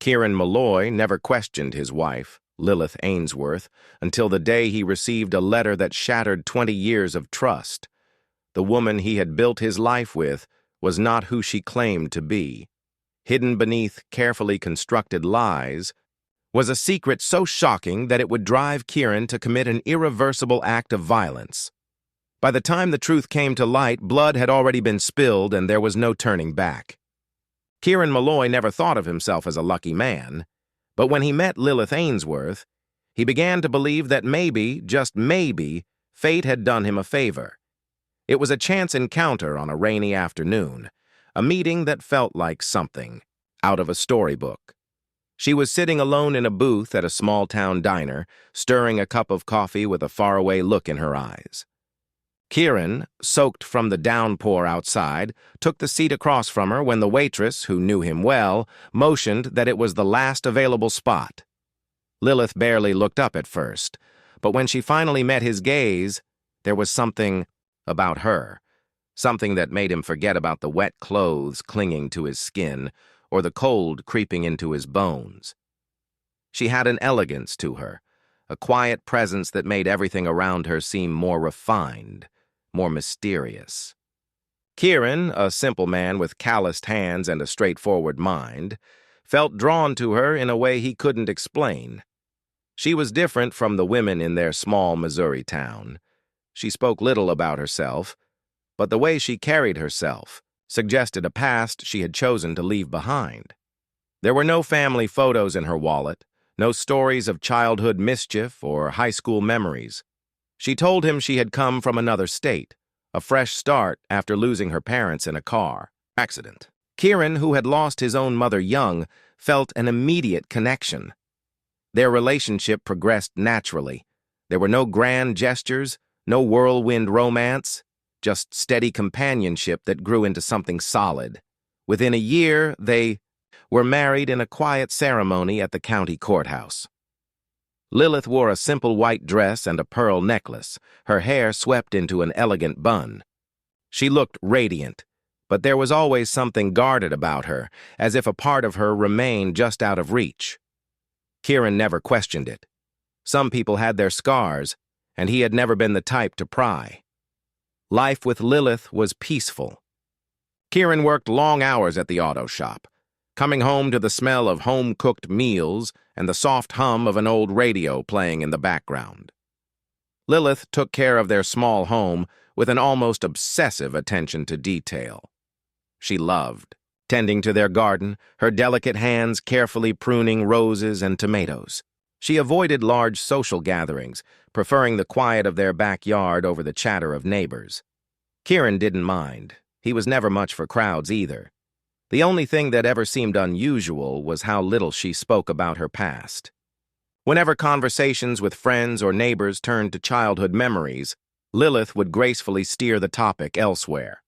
Kieran Malloy never questioned his wife, Lillith Ainsworth, until the day he received a letter that shattered 20 years of trust. The woman he had built his life with was not who she claimed to be. Hidden beneath carefully constructed lies was a secret so shocking that it would drive Kieran to commit an irreversible act of violence. By the time the truth came to light, blood had already been spilled and there was no turning back. Kieran Malloy never thought of himself as a lucky man, but when he met Lillith Ainsworth, he began to believe that maybe, just maybe, fate had done him a favor. It was a chance encounter on a rainy afternoon, a meeting that felt like something out of a storybook. She was sitting alone in a booth at a small-town diner, stirring a cup of coffee with a faraway look in her eyes. Kieran, soaked from the downpour outside, took the seat across from her when the waitress, who knew him well, motioned that it was the last available spot. Lillith barely looked up at first, but when she finally met his gaze, there was something about her, something that made him forget about the wet clothes clinging to his skin or the cold creeping into his bones. She had an elegance to her, a quiet presence that made everything around her seem more refined, more mysterious. Kieran, a simple man with calloused hands and a straightforward mind, felt drawn to her in a way he couldn't explain. She was different from the women in their small Missouri town. She spoke little about herself, but the way she carried herself suggested a past she had chosen to leave behind. There were no family photos in her wallet, no stories of childhood mischief or high school memories. She told him she had come from another state, a fresh start after losing her parents in a car accident. Kieran, who had lost his own mother young, felt an immediate connection. Their relationship progressed naturally. There were no grand gestures, no whirlwind romance, just steady companionship that grew into something solid. Within a year, they were married in a quiet ceremony at the county courthouse. Lillith wore a simple white dress and a pearl necklace, her hair swept into an elegant bun. She looked radiant, but there was always something guarded about her, as if a part of her remained just out of reach. Kieran never questioned it. Some people had their scars, and he had never been the type to pry. Life with Lillith was peaceful. Kieran worked long hours at the auto shop, coming home to the smell of home-cooked meals and the soft hum of an old radio playing in the background. Lillith took care of their small home with an almost obsessive attention to detail. She loved tending to their garden, her delicate hands carefully pruning roses and tomatoes. She avoided large social gatherings, preferring the quiet of their backyard over the chatter of neighbors. Kieran didn't mind. He was never much for crowds either. The only thing that ever seemed unusual was how little she spoke about her past. Whenever conversations with friends or neighbors turned to childhood memories, Lillith would gracefully steer the topic elsewhere.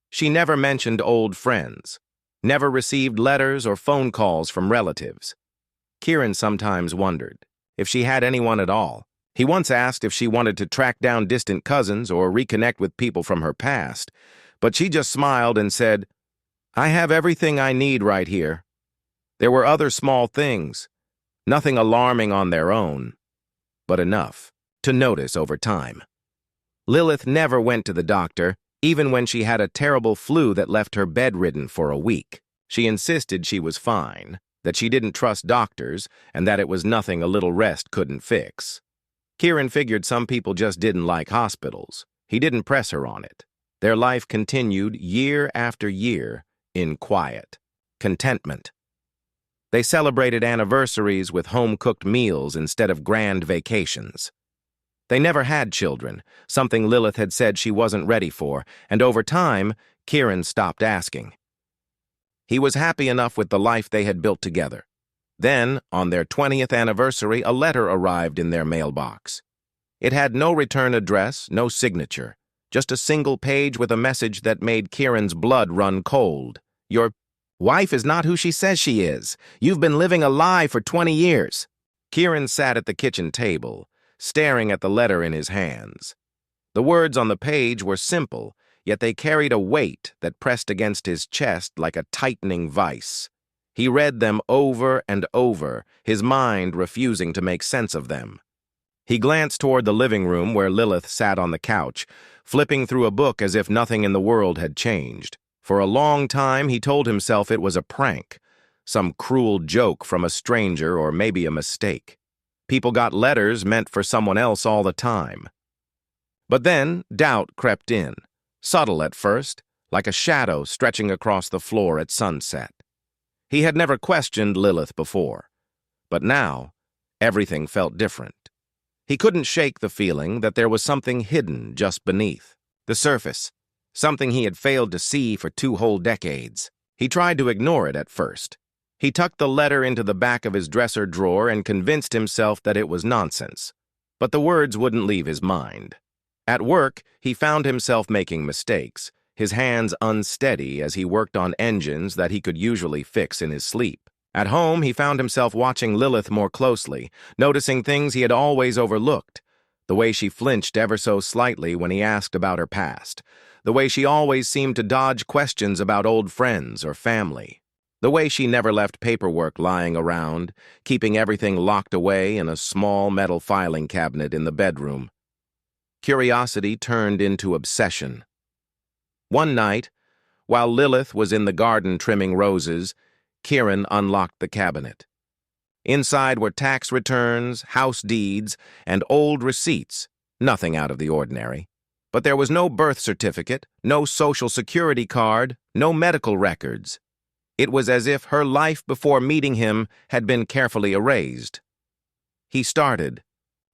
She never mentioned old friends, never received letters or phone calls from relatives. Kieran sometimes wondered if she had anyone at all. He once asked if she wanted to track down distant cousins or reconnect with people from her past, but she just smiled and said, "I have everything I need right here." There were other small things, nothing alarming on their own, but enough to notice over time. Lillith never went to the doctor, even when she had a terrible flu that left her bedridden for a week. She insisted she was fine, that she didn't trust doctors, and that it was nothing a little rest couldn't fix. Kieran figured some people just didn't like hospitals. He didn't press her on it. Their life continued year after year in quiet contentment. They celebrated anniversaries with home-cooked meals instead of grand vacations. They never had children, something Lillith had said she wasn't ready for, and over time, Kieran stopped asking. He was happy enough with the life they had built together. Then, on their 20th anniversary, a letter arrived in their mailbox. It had no return address, no signature, just a single page with a message that made Kieran's blood run cold. "Your wife is not who she says she is. You've been living a lie for 20 years. Kieran sat at the kitchen table, staring at the letter in his hands. The words on the page were simple, yet they carried a weight that pressed against his chest like a tightening vice. He read them over and over, his mind refusing to make sense of them. He glanced toward the living room where Lillith sat on the couch, flipping through a book as if nothing in the world had changed. For a long time, he told himself it was a prank, some cruel joke from a stranger or maybe a mistake. People got letters meant for someone else all the time. But then doubt crept in, subtle at first, like a shadow stretching across the floor at sunset. He had never questioned Lillith before, but now everything felt different. He couldn't shake the feeling that there was something hidden just beneath the surface, something he had failed to see for 2 whole decades. He tried to ignore it at first. He tucked the letter into the back of his dresser drawer and convinced himself that it was nonsense. But the words wouldn't leave his mind. At work, he found himself making mistakes, his hands unsteady as he worked on engines that he could usually fix in his sleep. At home, he found himself watching Lillith more closely, noticing things he had always overlooked. The way she flinched ever so slightly when he asked about her past. The way she always seemed to dodge questions about old friends or family. The way she never left paperwork lying around, keeping everything locked away in a small metal filing cabinet in the bedroom. Curiosity turned into obsession. One night, while Lillith was in the garden trimming roses, Kieran unlocked the cabinet. Inside were tax returns, house deeds, and old receipts, nothing out of the ordinary. But there was no birth certificate, no social security card, no medical records. It was as if her life before meeting him had been carefully erased. He started,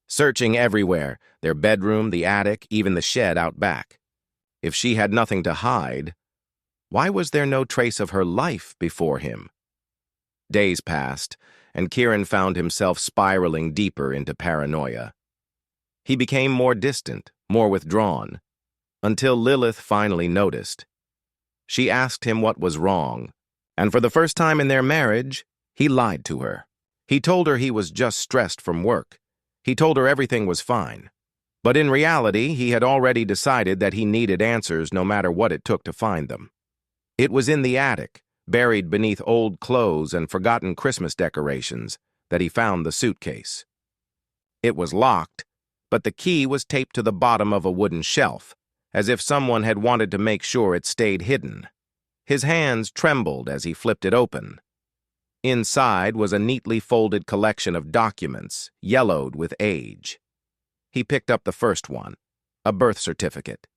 searching everywhere, their bedroom, the attic, even the shed out back. If she had nothing to hide, why was there no trace of her life before him? Days passed, and Kieran found himself spiraling deeper into paranoia. He became more distant, more withdrawn, until Lillith finally noticed. She asked him what was wrong, and for the first time in their marriage, he lied to her. He told her he was just stressed from work. He told her everything was fine. But in reality, he had already decided that he needed answers no matter what it took to find them. It was in the attic, buried beneath old clothes and forgotten Christmas decorations, that he found the suitcase. It was locked, but the key was taped to the bottom of a wooden shelf, as if someone had wanted to make sure it stayed hidden. His hands trembled as he flipped it open. Inside was a neatly folded collection of documents, yellowed with age. He picked up the first one, a birth certificate.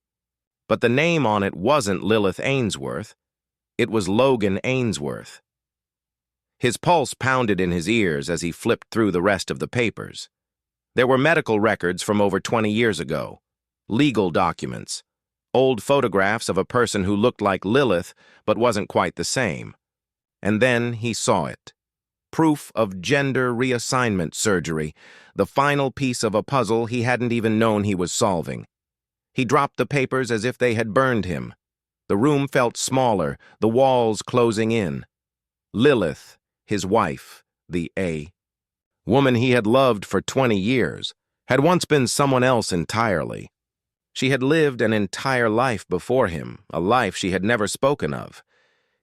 But the name on it wasn't Lillith Ainsworth. It was Logan Ainsworth. His pulse pounded in his ears as he flipped through the rest of the papers. There were medical records from over 20 years ago, legal documents, old photographs of a person who looked like Lillith but wasn't quite the same. And then he saw it. Proof of gender reassignment surgery, the final piece of a puzzle he hadn't even known he was solving. He dropped the papers as if they had burned him. The room felt smaller, the walls closing in. Lillith, his wife, the woman he had loved for 20 years, had once been someone else entirely. She had lived an entire life before him, a life she had never spoken of.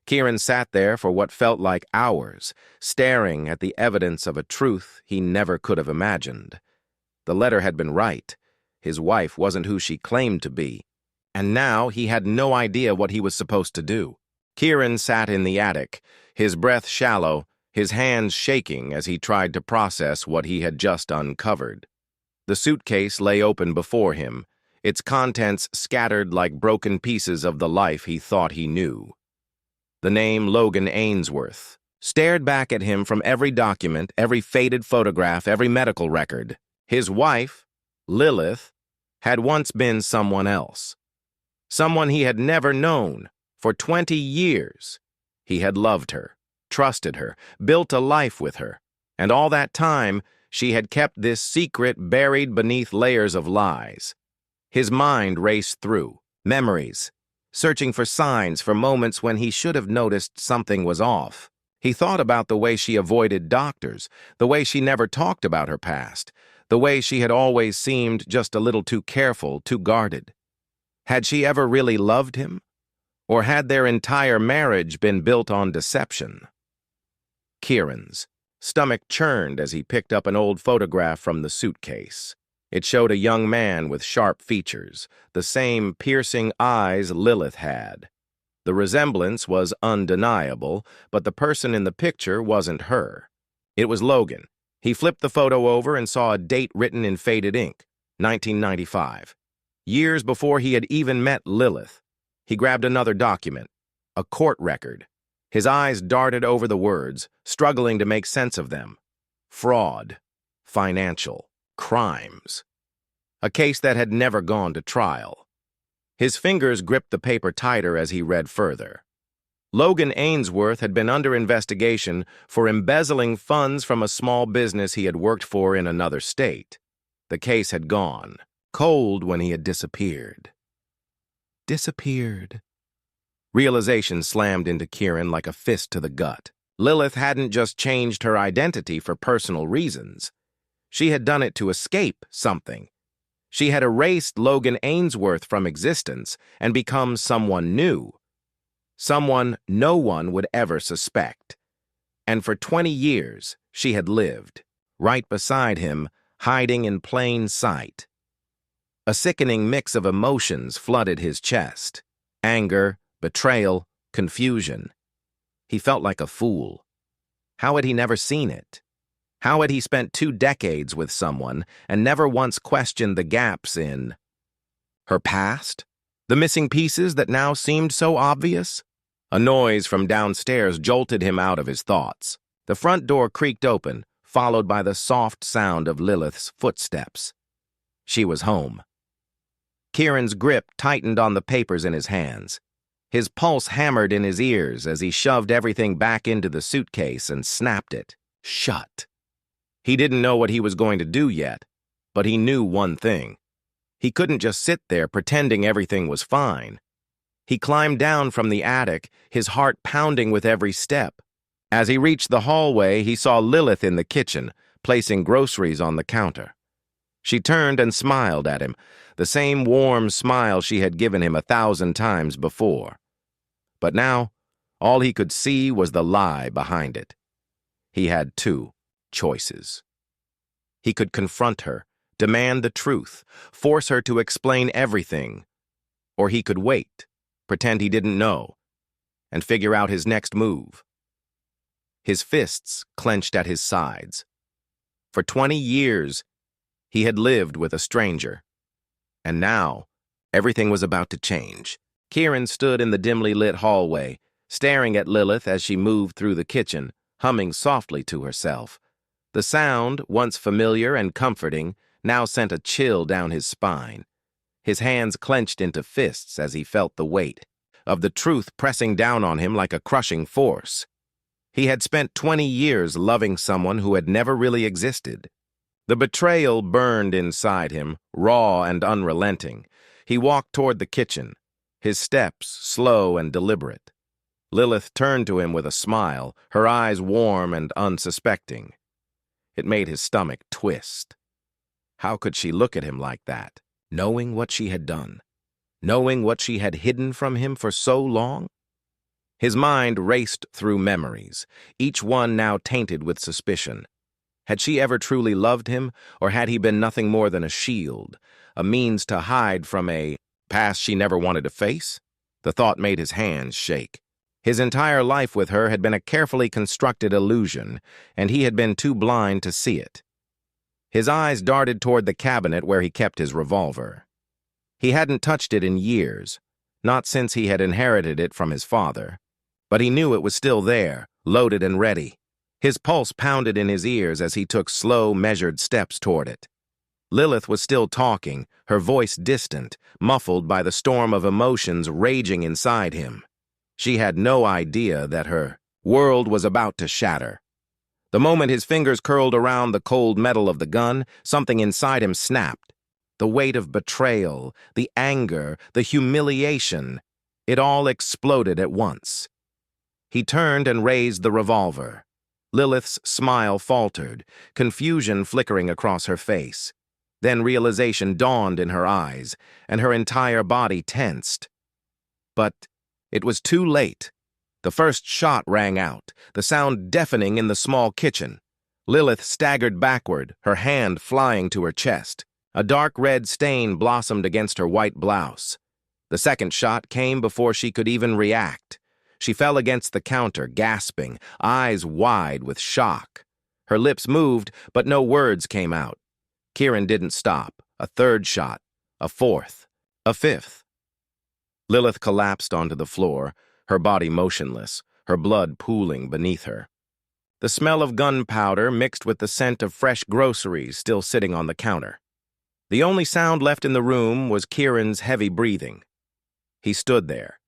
Kieran sat there for what felt like hours, staring at the evidence of a truth he never could have imagined. The letter had been right. His wife wasn't who she claimed to be. And now he had no idea what he was supposed to do. Kieran sat in the attic, his breath shallow, his hands shaking as he tried to process what he had just uncovered. The suitcase lay open before him, its contents scattered like broken pieces of the life he thought he knew. The name Logan Ainsworth stared back at him from every document, every faded photograph, every medical record. His wife, Lillith, had once been someone else. Someone he had never known. For 20 years, he had loved her, trusted her, built a life with her. And all that time, she had kept this secret buried beneath layers of lies. His mind raced through memories, searching for signs, for moments when he should have noticed something was off. He thought about the way she avoided doctors, the way she never talked about her past, the way she had always seemed just a little too careful, too guarded. Had she ever really loved him? Or had their entire marriage been built on deception? Kieran's stomach churned as he picked up an old photograph from the suitcase. It showed a young man with sharp features, the same piercing eyes Lillith had. The resemblance was undeniable, but the person in the picture wasn't her. It was Logan. He flipped the photo over and saw a date written in faded ink, 1995. Years before he had even met Lillith. He grabbed another document, a court record. His eyes darted over the words, struggling to make sense of them. Fraud, financial, crimes. A case that had never gone to trial. His fingers gripped the paper tighter as he read further. Logan Ainsworth had been under investigation for embezzling funds from a small business he had worked for in another state. The case had gone cold when he had disappeared. Disappeared. Realization slammed into Kieran like a fist to the gut. Lillith hadn't just changed her identity for personal reasons. She had done it to escape something. She had erased Logan Ainsworth from existence and become someone new. Someone no one would ever suspect. And for 20 years, she had lived, right beside him, hiding in plain sight. A sickening mix of emotions flooded his chest. Anger, betrayal, confusion. He felt like a fool. How had he never seen it? How had he spent 2 decades with someone and never once questioned the gaps in her past? The missing pieces that now seemed so obvious? A noise from downstairs jolted him out of his thoughts. The front door creaked open, followed by the soft sound of Lillith's footsteps. She was home. Kieran's grip tightened on the papers in his hands. His pulse hammered in his ears as he shoved everything back into the suitcase and snapped it shut. He didn't know what he was going to do yet, but he knew one thing. He couldn't just sit there pretending everything was fine. He climbed down from the attic, his heart pounding with every step. As he reached the hallway, he saw Lillith in the kitchen, placing groceries on the counter. She turned and smiled at him, the same warm smile she had given him 1,000 times before. But now, all he could see was the lie behind it. He had 2 choices. He could confront her, demand the truth, force her to explain everything, or he could wait, pretend he didn't know, and figure out his next move. His fists clenched at his sides. For 20 years, he had lived with a stranger. And now, everything was about to change. Kieran stood in the dimly lit hallway, staring at Lillith as she moved through the kitchen, humming softly to herself. The sound, once familiar and comforting, now sent a chill down his spine. His hands clenched into fists as he felt the weight of the truth pressing down on him like a crushing force. He had spent 20 years loving someone who had never really existed. The betrayal burned inside him, raw and unrelenting. He walked toward the kitchen, his steps slow and deliberate. Lillith turned to him with a smile, her eyes warm and unsuspecting. It made his stomach twist. How could she look at him like that, knowing what she had done, knowing what she had hidden from him for so long? His mind raced through memories, each one now tainted with suspicion. Had she ever truly loved him, or had he been nothing more than a shield, a means to hide from a past she never wanted to face? The thought made his hands shake. His entire life with her had been a carefully constructed illusion, and he had been too blind to see it. His eyes darted toward the cabinet where he kept his revolver. He hadn't touched it in years, not since he had inherited it from his father. But he knew it was still there, loaded and ready. His pulse pounded in his ears as he took slow, measured steps toward it. Lillith was still talking, her voice distant, muffled by the storm of emotions raging inside him. She had no idea that her world was about to shatter. The moment his fingers curled around the cold metal of the gun, something inside him snapped. The weight of betrayal, the anger, the humiliation, it all exploded at once. He turned and raised the revolver. Lillith's smile faltered, confusion flickering across her face. Then realization dawned in her eyes, and her entire body tensed. But it was too late. The first shot rang out, the sound deafening in the small kitchen. Lillith staggered backward, her hand flying to her chest. A dark red stain blossomed against her white blouse. The second shot came before she could even react. She fell against the counter, gasping, eyes wide with shock. Her lips moved, but no words came out. Kieran didn't stop. A third shot, a fourth, a fifth. Lillith collapsed onto the floor, her body motionless, her blood pooling beneath her. The smell of gunpowder mixed with the scent of fresh groceries still sitting on the counter. The only sound left in the room was Kieran's heavy breathing. He stood there,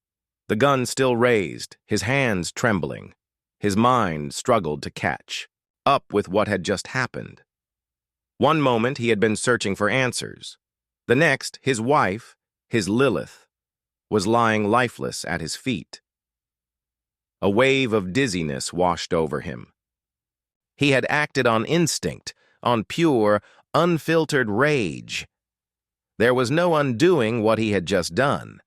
the gun still raised, his hands trembling. His mind struggled to catch up with what had just happened. One moment he had been searching for answers. The next, his wife, his Lillith, was lying lifeless at his feet. A wave of dizziness washed over him. He had acted on instinct, on pure, unfiltered rage. There was no undoing what he had just done.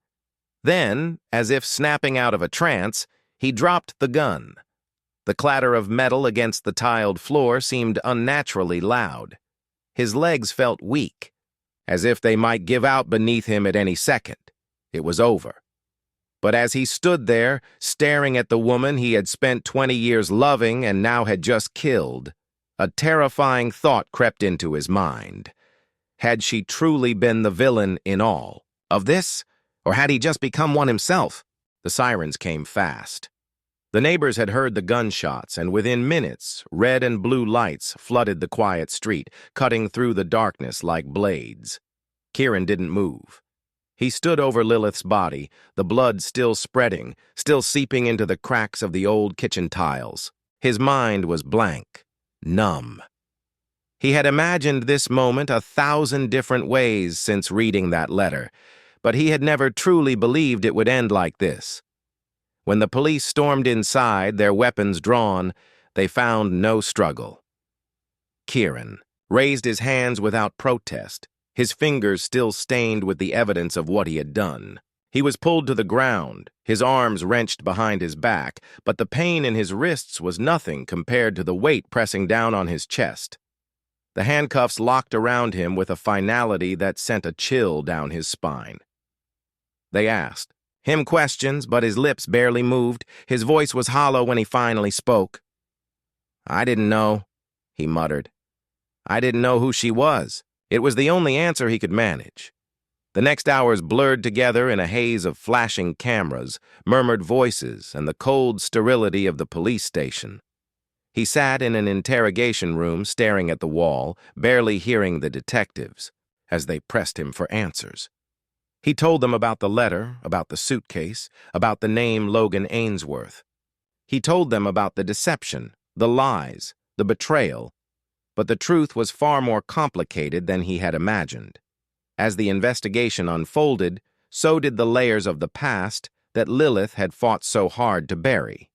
Then, as if snapping out of a trance, he dropped the gun. The clatter of metal against the tiled floor seemed unnaturally loud. His legs felt weak, as if they might give out beneath him at any second. It was over. But as he stood there, staring at the woman he had spent 20 years loving and now had just killed, a terrifying thought crept into his mind. Had she truly been the villain in all of this, or had he just become one himself? The sirens came fast. The neighbors had heard the gunshots, and within minutes, red and blue lights flooded the quiet street, cutting through the darkness like blades. Kieran didn't move. He stood over Lillith's body, the blood still spreading, still seeping into the cracks of the old kitchen tiles. His mind was blank, numb. He had imagined this moment 1,000 different ways since reading that letter, but he had never truly believed it would end like this. When the police stormed inside, their weapons drawn, they found no struggle. Kieran raised his hands without protest, his fingers still stained with the evidence of what he had done. He was pulled to the ground, his arms wrenched behind his back, but the pain in his wrists was nothing compared to the weight pressing down on his chest. The handcuffs locked around him with a finality that sent a chill down his spine. They asked him questions, but his lips barely moved. His voice was hollow when he finally spoke. "I didn't know," he muttered. "I didn't know who she was." It was the only answer he could manage. The next hours blurred together in a haze of flashing cameras, murmured voices, and the cold sterility of the police station. He sat in an interrogation room staring at the wall, barely hearing the detectives, as they pressed him for answers. He told them about the letter, about the suitcase, about the name Logan Ainsworth. He told them about the deception, the lies, the betrayal, but the truth was far more complicated than he had imagined. As the investigation unfolded, so did the layers of the past that Lillith had fought so hard to bury.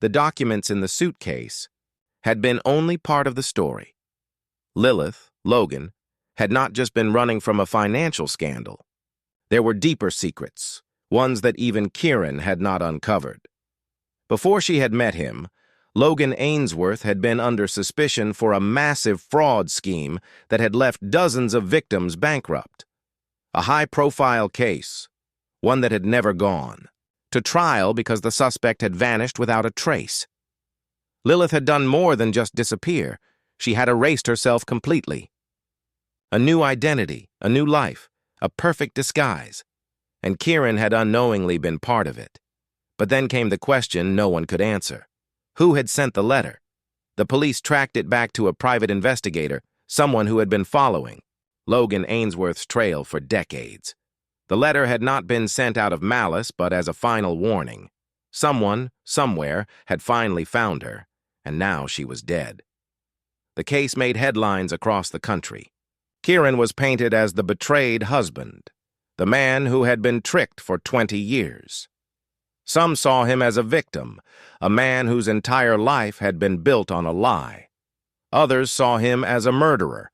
The documents in the suitcase had been only part of the story. Lillith, Logan, had not just been running from a financial scandal. There were deeper secrets, ones that even Kieran had not uncovered. Before she had met him, Logan Ainsworth had been under suspicion for a massive fraud scheme that had left dozens of victims bankrupt. A high-profile case, one that had never gone to trial because the suspect had vanished without a trace. Lillith had done more than just disappear. She had erased herself completely. A new identity, a new life, a perfect disguise. And Kieran had unknowingly been part of it. But then came the question no one could answer. Who had sent the letter? The police tracked it back to a private investigator, someone who had been following Logan Ainsworth's trail for decades. The letter had not been sent out of malice, but as a final warning. Someone, somewhere, had finally found her, and now she was dead. The case made headlines across the country. Kieran was painted as the betrayed husband, the man who had been tricked for 20 years. Some saw him as a victim, a man whose entire life had been built on a lie. Others saw him as a murderer,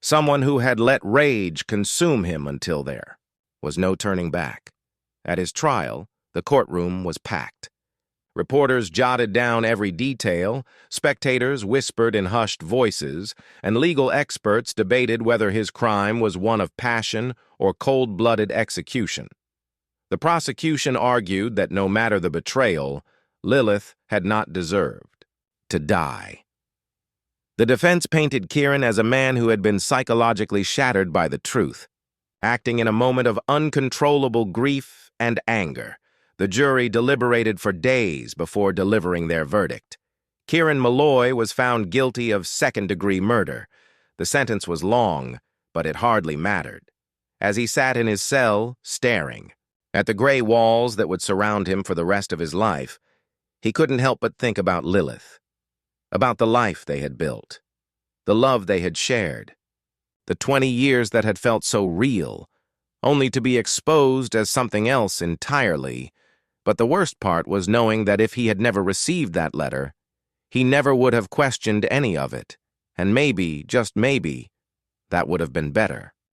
someone who had let rage consume him until there was no turning back. At his trial, the courtroom was packed. Reporters jotted down every detail, spectators whispered in hushed voices, and legal experts debated whether his crime was one of passion or cold-blooded execution. The prosecution argued that no matter the betrayal, Lillith had not deserved to die. The defense painted Kieran as a man who had been psychologically shattered by the truth, acting in a moment of uncontrollable grief and anger. The jury deliberated for days before delivering their verdict. Kieran Malloy was found guilty of second-degree murder. The sentence was long, but it hardly mattered. As he sat in his cell, staring at the gray walls that would surround him for the rest of his life, he couldn't help but think about Lillith, about the life they had built, the love they had shared, the 20 years that had felt so real, only to be exposed as something else entirely. But the worst part was knowing that if he had never received that letter, he never would have questioned any of it, and maybe, just maybe, that would have been better.